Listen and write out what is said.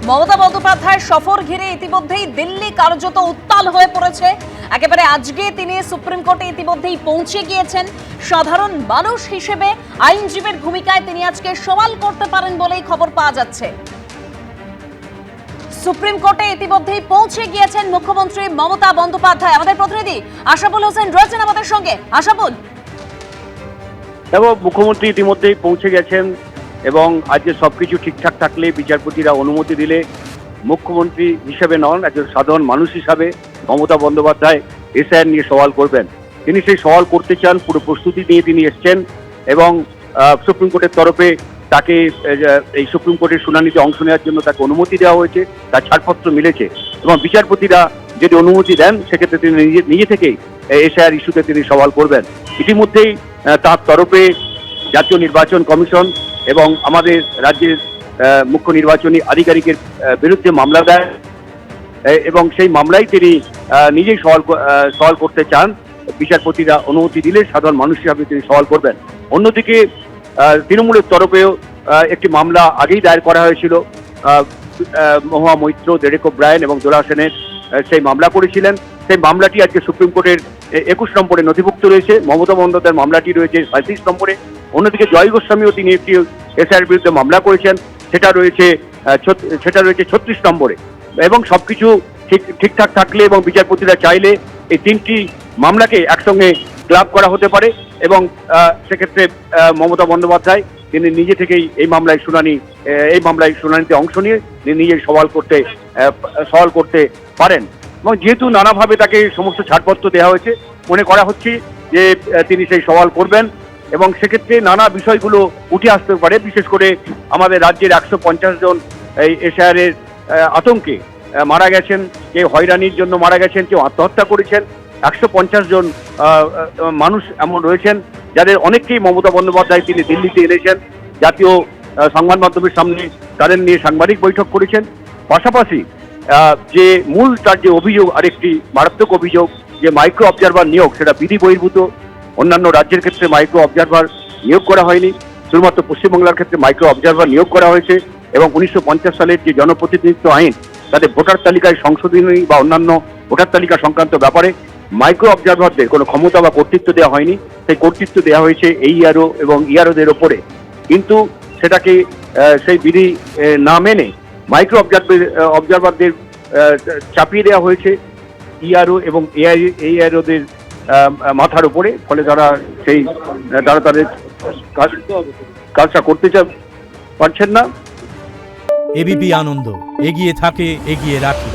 মমতা বন্দ্যোপাধ্যায়ের সফর ঘিরে ইতিমধ্যেই দিল্লি কার্যত উত্তাল হয়ে পড়েছে। একেবারে আজকে তিনি সুপ্রিম কোর্টে ইতিমধ্যেই পৌঁছে গিয়েছেন। সাধারণ মানুষ হিসেবে আইনজীবীর ভূমিকায় তিনি আজকে সওয়াল করতে পারেন বলেই খবর পাওয়া যাচ্ছে। সুপ্রিম কোর্টে ইতিমধ্যেই পৌঁছে গিয়েছেন মুখ্যমন্ত্রী মমতা বন্দ্যোপাধ্যায়। আমাদের প্রতিনিধি আশাবুল হোসেন রয়েছেন আমাদের সঙ্গে। আশাবুল, এবং মুখ্যমন্ত্রী ইতিমধ্যেই পৌঁছে গেছেন এবং আজকে সবকিছু ঠিকঠাক থাকলে বিচারপতিরা অনুমতি দিলে মুখ্যমন্ত্রী হিসেবে নন, একজন সাধারণ মানুষ হিসাবে মমতা বন্দ্যোপাধ্যায় এসআইআর নিয়ে সওয়াল করবেন। তিনি সেই সওয়াল করতে চান, পুরো প্রস্তুতি নিয়ে তিনি এসছেন এবং সুপ্রিম কোর্টের তরফে তাকে এই সুপ্রিম কোর্টের শুনানিতে অংশ নেওয়ার জন্য তাকে অনুমতি দেওয়া হয়েছে, তার ছাড়পত্র মিলেছে এবং বিচারপতিরা যদি অনুমতি দেন সেক্ষেত্রে তিনি নিজে থেকেই এসআইআর ইস্যুতে তিনি সওয়াল করবেন। ইতিমধ্যেই তার তরফে জাতীয় নির্বাচন কমিশন এবং আমাদের রাজ্যের মুখ্য নির্বাচনী আধিকারিকের বিরুদ্ধে মামলা দেয় এবং সেই মামলায় তিনি নিজেই সওয়াল করতে চান। বিচারপতিরা অনুমতি দিলে সাধারণ মানুষ হিসাবে তিনি সওয়াল করবেন। অন্যদিকে তৃণমূলের তরফেও একটি মামলা আগেই দায়ের করা হয়েছিল। মহুয়া মৈত্র, ডেরেক ওব্রায়েন এবং দোলা সেনের সেই মামলা করেছিলেন। সেই মামলাটি আজকে সুপ্রিম কোর্টের 21 নম্বরে নথিভুক্ত রয়েছে। মমতা বন্দ্যোপাধ্যায়ের মামলাটি রয়েছে 37 নম্বরে। অন্যদিকে জয় গোস্বামীও তিনি একটি এসআইআর বিরুদ্ধে মামলা করেছেন, সেটা রয়েছে 36 নম্বরে। এবং সবকিছু ঠিকঠাক থাকলে এবং বিচারপতিরা চাইলে এই তিনটি মামলাকে একসঙ্গে ক্লাব করা হতে পারে এবং সেক্ষেত্রে মমতা বন্দ্যোপাধ্যায় তিনি নিজে থেকেই এই মামলায় শুনানিতে অংশ নিয়ে নিজেই সওয়াল করতে পারেন। এবং যেহেতু নানাভাবে তাকে সমস্ত ছাড়পত্র দেওয়া হয়েছে, মনে করা হচ্ছে যে তিনি সেই সওয়াল করবেন এবং সেক্ষেত্রে নানা বিষয়গুলো উঠে আসতে পারে। বিশেষ করে আমাদের রাজ্যের 150 জন এই এসআইআরের আতঙ্কে মারা গেছেন, কেউ হয়রানির জন্য মারা গেছেন, কেউ আত্মহত্যা করেছেন। 150 জন মানুষ এমন রয়েছেন যাদের অনেককেই মমতা বন্দ্যোপাধ্যায় তিনি দিল্লিতে এনেছেন, জাতীয় সংবাদ মাধ্যমের সামনে তাদের নিয়ে সাংবাদিক বৈঠক করেছেন। পাশাপাশি যে তার যে অভিযোগ, আরেকটি মারাত্মক অভিযোগ যে মাইক্রো অবজারভার নিয়োগ, সেটা বিধি বহির্ভূত। অন্যান্য রাজ্যের ক্ষেত্রে মাইক্রো অবজারভার নিয়োগ করা হয়নি, শুধুমাত্র পশ্চিমবাংলার ক্ষেত্রে মাইক্রো অবজারভার নিয়োগ করা হয়েছে এবং 1950 সালের যে জনপ্রতিনিধিত্ব আইন, তাদের ভোটার তালিকায় সংশোধনী বা অন্যান্য ভোটার তালিকা সংক্রান্ত ব্যাপারে মাইক্রো অবজারভারদের কোনো ক্ষমতা বা কর্তৃত্ব দেওয়া হয়নি। সেই কর্তৃত্ব দেওয়া হয়েছে এইআরও এবং ইআরওদের ওপরে, কিন্তু সেটাকে সেই বিধি না মেনে মাইক্রো অবজারভারদের চাপিয়ে দেওয়া হয়েছে ইআরও এবং এইআরওদের মাথার উপরে। ফলে তারা তাদের কাজটা করতে পারছেন না। এবিপি আনন্দ, এগিয়ে থাকে, এগিয়ে রাখে।